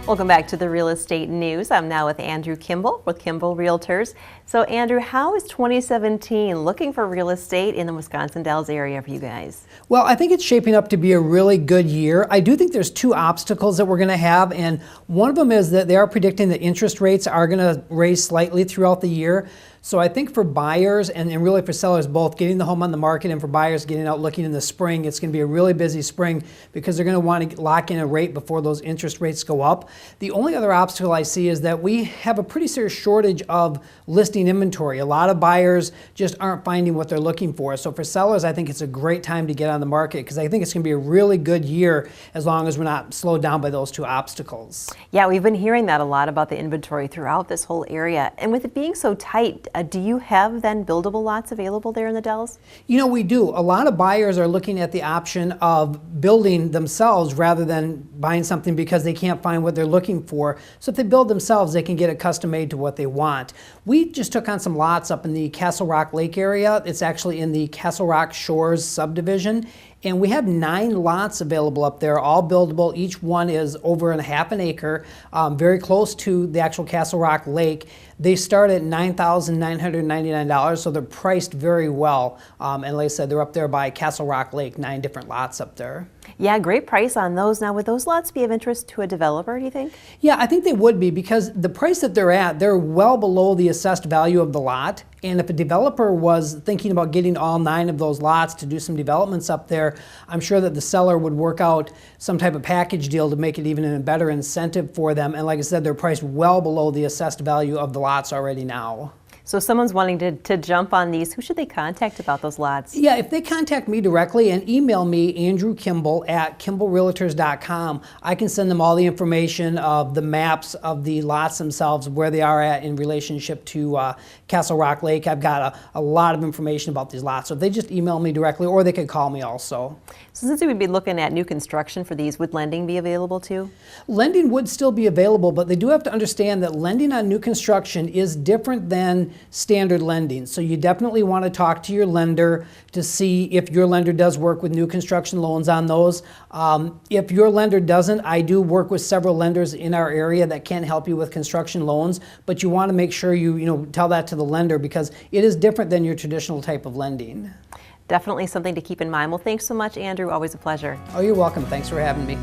Welcome back to the Real Estate News. I'm now with Andrew Kimball with Kimball Realtors. So Andrew, how is 2017 looking for real estate in the Wisconsin Dells area for you guys? Well, I think it's shaping up to be a really good year. I do think there's two obstacles that we're going to have, and one of them is that they are predicting that interest rates are going to raise slightly throughout the year. So I think for buyers and really for sellers both, getting the home on the market, and for buyers getting out looking in the spring, it's going to be a really busy spring because they're going to want to lock in a rate before those interest rates go up. The only other obstacle I see is that we have a pretty serious shortage of listing inventory. A lot of buyers just aren't finding what they're looking for. So for sellers, I think it's a great time to get on the market because I think it's going to be a really good year as long as we're not slowed down by those two obstacles. Yeah, we've been hearing that a lot about the inventory throughout this whole area. And with it being so tight, do you have then buildable lots available there in the Dells? You know, we do. A lot of buyers are looking at the option of building themselves rather than buying something because they can't find what they're looking for. So if they build themselves, they can get it custom made to what they want. We just took on some lots up in the Castle Rock Lake area. It's actually in the Castle Rock Shores subdivision. And we have 9 lots available up there, all buildable. Each one is over ½ an acre, very close to the actual Castle Rock Lake. They start at $9,999, so they're priced very well. And like I said, they're up there by Castle Rock Lake, 9 different lots up there. Yeah, great price on those. Now, would those lots be of interest to a developer, do you think? Yeah, I think they would be because the price that they're at, they're well below the assessed value of the lot. And if a developer was thinking about getting all 9 of those lots to do some developments up there, I'm sure that the seller would work out some type of package deal to make it even a better incentive for them. And like I said, they're priced well below the assessed value of the lots already now. So if someone's wanting to jump on these, who should they contact about those lots? Yeah, if they contact me directly and email me, Andrew Kimball at kimballrealtors.com, I can send them all the information of the maps of the lots themselves, where they are at in relationship to Castle Rock Lake. I've got a lot of information about these lots. So if they just email me directly, or they could call me also. So since we would be looking at new construction for these, would lending be available too? Lending would still be available, but they do have to understand that lending on new construction is different than standard lending. So you definitely want to talk to your lender to see if your lender does work with new construction loans on those. If your lender doesn't, I do work with several lenders in our area that can help you with construction loans, but you want to make sure you tell that to the lender because it is different than your traditional type of lending. Definitely something to keep in mind. Well, thanks so much, Andrew. Always a pleasure. Oh, you're welcome. Thanks for having me.